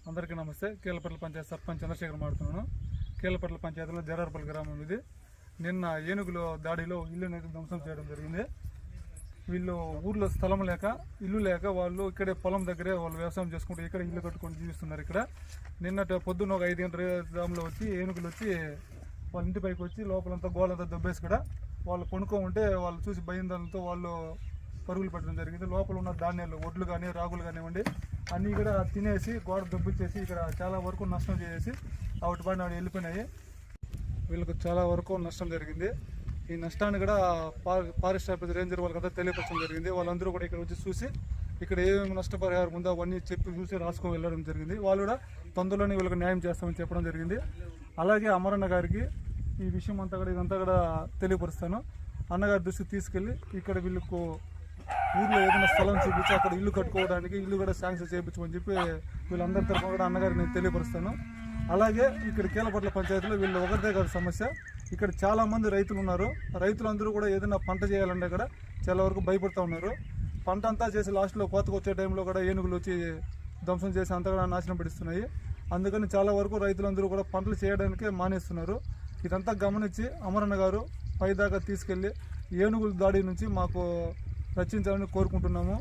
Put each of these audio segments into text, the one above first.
అందరికీ నమస్తే. కీలపట్ల పంచాయతీ సర్పంచ్ చంద్రశేఖర్ మాడుతున్నాను. కీలపట్ల పంచాయతీలో జరార్పల్లి గ్రామం ఇది. నిన్న ఏనుగుల దాడిలో ఇల్లుని ధ్వంసం చేయడం జరిగింది. వీళ్ళు ఊర్లో స్థలం లేక, ఇల్లు లేక వాళ్ళు ఇక్కడే పొలం దగ్గరే వాళ్ళు వ్యవసాయం చేసుకుంటూ ఇక్కడ ఇల్లు కట్టుకొని జీవిస్తున్నారు. ఇక్కడ నిన్నటి పొద్దున్న ఒక 5 గంటల గ్రామంలో వచ్చి ఏనుగులు వచ్చి వాళ్ళ ఇంటి పైకి వచ్చి లోపలంతా గోలంతా దొబ్బేసి కూడా వాళ్ళు కొనుక్కో ఉంటే వాళ్ళు చూసి భయంతో వాళ్ళు పరుగులు పెట్టడం జరిగింది. లోపల ఉన్న ధాన్యాలు, ఒడ్లు కానీ రాగులు కానివ్వండి అన్నీ కూడా తినేసి గోడ దొబ్బిచ్చేసి ఇక్కడ చాలా వరకు నష్టం చేసి వాటి పైన వెళ్ళిపోయినాయి. వీళ్ళకు చాలా వరకు నష్టం జరిగింది. ఈ నష్టాన్ని కూడా ఫారెస్ట్ ఆఫీసర్ రేంజర్ వాళ్ళకంతా తెలియపరచడం జరిగింది. వాళ్ళందరూ కూడా ఇక్కడ వచ్చి చూసి ఇక్కడ ఏమేమి నష్టపరిహారం ఉందో అవన్నీ చెప్పి చూసి రాసుకొని వెళ్ళడం జరిగింది. వాళ్ళు కూడా తొందరలోనే వీళ్ళకి న్యాయం చేస్తామని చెప్పడం జరిగింది. అలాగే అమరన్న గారికి ఈ విషయం అంతా కూడా ఇదంతా కూడా తెలియపరుస్తాను. అన్నగారి దృష్టికి తీసుకెళ్ళి ఇక్కడ వీళ్ళకు ఊర్లో ఏదైనా స్థలం చూపించి అక్కడ ఇల్లు కట్టుకోవడానికి ఇల్లు కూడా శాంక్షన్ చేయించమని చెప్పి వీళ్ళందరి తరఫున కూడా అన్నగారికి నేను తెలియపరుస్తాను. అలాగే ఇక్కడ కీలపట్ల పంచాయతీలో వీళ్ళు ఒకరిదే కాదు సమస్య. ఇక్కడ చాలామంది రైతులు ఉన్నారు. రైతులందరూ కూడా ఏదైనా పంట చేయాలంటే కూడా చాలా వరకు భయపడుతూ ఉన్నారు. పంట అంతా చేసి లాస్ట్లో కోతకు వచ్చే టైంలో కూడా ఏనుగులు వచ్చి ధ్వంసం చేసి అంతా కూడా నాశనం పడిస్తున్నాయి. అందుకని చాలా వరకు రైతులందరూ కూడా పంటలు చేయడానికే మానేస్తున్నారు. ఇదంతా గమనించి అమరన్న గారు పైదాకా తీసుకెళ్ళి ఏనుగుల దాడి నుంచి మాకు రక్షించాలని కోరుకుంటున్నాము.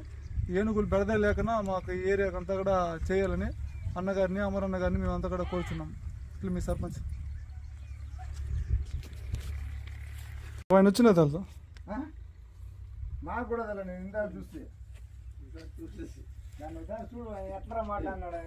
ఏనుగులు బెడదే లేకనా మాకు ఈ ఏరియాకి అంతా కూడా చేయాలని అన్నగారిని అమరన్న గారిని మేమంతా కూడా కోరుచున్నాం. ఇట్లా మీ సర్పంచ్ ఆయన వచ్చిన తెలుసు నాకు కూడా నేను ఇందాక చూసి దాన్ని చూడు ఎట్లా మాట్లాడినాడు.